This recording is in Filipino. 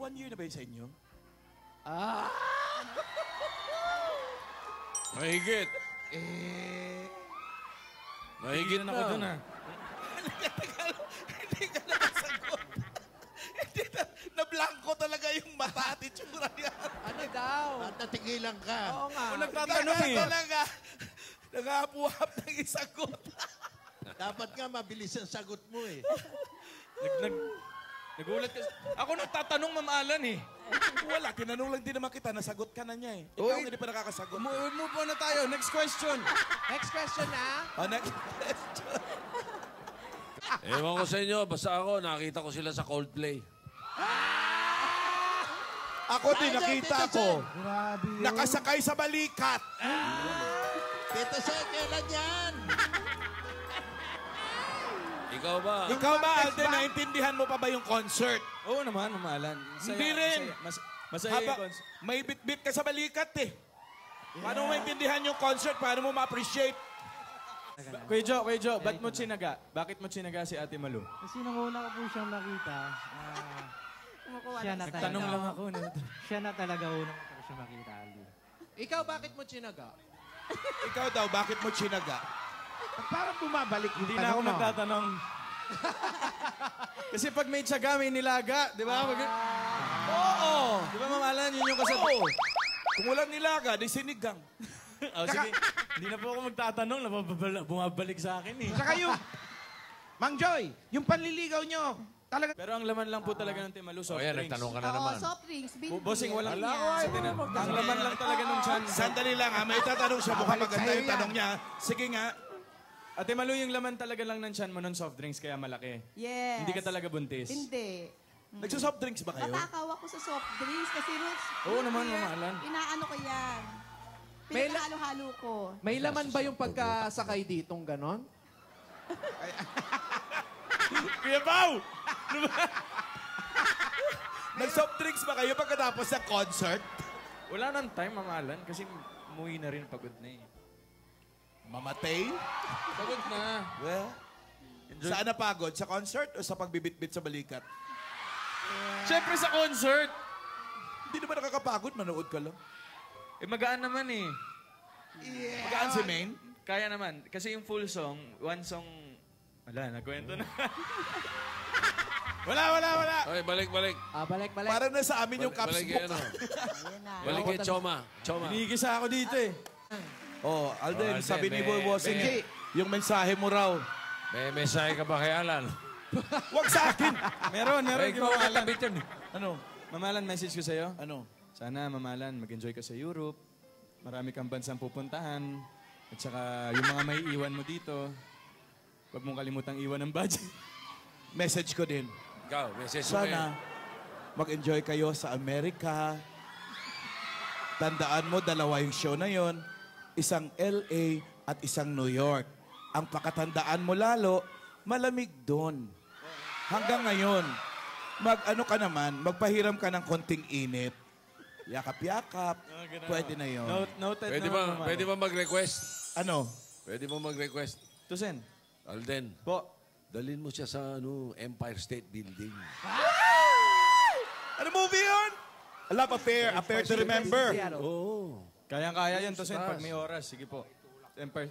1 year na ba yun sa inyo? Ah! Mahigit. Mahigit na. ako dun, ha? Hindi ka nakasagot. Hindi na, na-blanco talaga yung mata at itsura niya. Ano daw? At natigilan ka. Oo nga. Kung nagtatanong eh. Talaga. Nag-apuhap ng isagot. Dapat nga mabilis ang sagot mo eh. Nagulat ka. Ako nagtatanong, Ma'am Alan eh. Wala, tinanong lang din naman kita, nasagot ka na niya eh. Ikaw Uy. hindi pa nakakasagot. Move on na tayo. Next question. Next question na. Oh, next question. Ewan ko sa inyo, basta ako, nakita ko sila sa Coldplay. Ako din, nakita ko. Grabe yun. Nakasakay sa balikat. Tito Sen, kailan yan? Ikaw ba? Ikaw ba, Alden, naintindihan mo pa ba yung concert? Oo naman, Ma'am Alan. Hindi rin. Masaya yung Haba, concert. may bit-bit ka sa balikat eh. Paano mo maintindihan yung concert? Paano mo ma-appreciate? Kuya Jo, ba't mo chinaga? Bakit mo chinaga si Ate Malu? Kasi nung una ko po siyang nakita, siya na Nagtanong talaga. lang ako. No? Siya na talaga unang ko siya makita, Ali. Ikaw, bakit mo chinaga? Ikaw daw, bakit mo chinaga? Parang bumabalik yung Hindi na ako nagtatanong. Kasi pag may tiyaga, may nilaga. Di ba? Oo! Di ba, Ma'am Alan? Yun yung kasabi. Oo! Kung walang nilaga, di sinigang. Oh, sige. Hindi na po ako magtatanong. Bumabalik sa akin eh. Saka yung... Mang Joy, yung panliligaw nyo, talaga... Pero ang laman lang po talaga ng Timalu, O soft yan, drinks. nagtanong ka na Oo, naman. soft drinks. Bossing, walang... Yan. Ang laman lang talaga ng chan. Sandali lang ha, may tatanong siya. Mukhang maganda yung tanong niya. Sige nga. Ate Malu, yung laman talaga lang ng chan mo ng soft drinks kaya malaki. Yes. Hindi ka talaga buntis. Hindi. Nagsasoft drinks ba kayo? Matakaw ako sa soft drinks kasi roots. Oo naman, Mama Alan. Inaano ko yan. May Pinakahalo-halo ko. May laman ba yung pagkasakay ditong ganon? Kuya Pao! Nag-soft drinks ba kayo pagkatapos ng concert? Wala nang time, Mama Alan, kasi umuwi na rin, pagod na eh. Mamatay? Pagod na. Well, saan napagod? Sa concert o sa pagbibit-bit sa balikat? Siyempre sa concert! Hindi naman nakakapagod, manood ka lang. Eh, magaan naman eh. Magaan si Maine? Kaya naman. Kasi yung full song, one song... Wala, nagkwento na. Wala. Oy, balik. Balik. Parang nasa amin yung caps Balik mo. ano. Ayan na. Balik kay Choma. Hinihigisa ako dito eh. Oh, Alden, Alden, sabi ni may- Boy Bossing, may- yung mensahe mo raw. May mensahe ka ba kay Alan? Wag sa akin! Meron. Ay, ikaw Mamalan. katabit yun. Ano? Mamalan, message ko sa'yo. Ano? Sana, Mamalan, mag-enjoy ka sa Europe. Marami kang bansang pupuntahan. At saka, yung mga may iwan mo dito, huwag mong kalimutang iwan ng budget. Message ko din. Ikaw, message mo Sana mag-enjoy kayo sa Amerika. Tandaan mo, dalawa yung show na yon. Isang LA at isang New York. Ang pakatandaan mo lalo, malamig doon. Hanggang ngayon, mag-ano ka naman, magpahiram ka ng konting init. Yakap-yakap, pwede na yon. Noted Pwede naman, ba, pwede ba mag-request? Ano? Pwede mo mag-request? Tusen. Alden, Po. dalhin mo siya sa Empire State Building. Ano movie yun? A Love Affair, Affair to Remember. Oo. Kayang-kaya yan, Tusen, pag may oras. Sige po. Empire.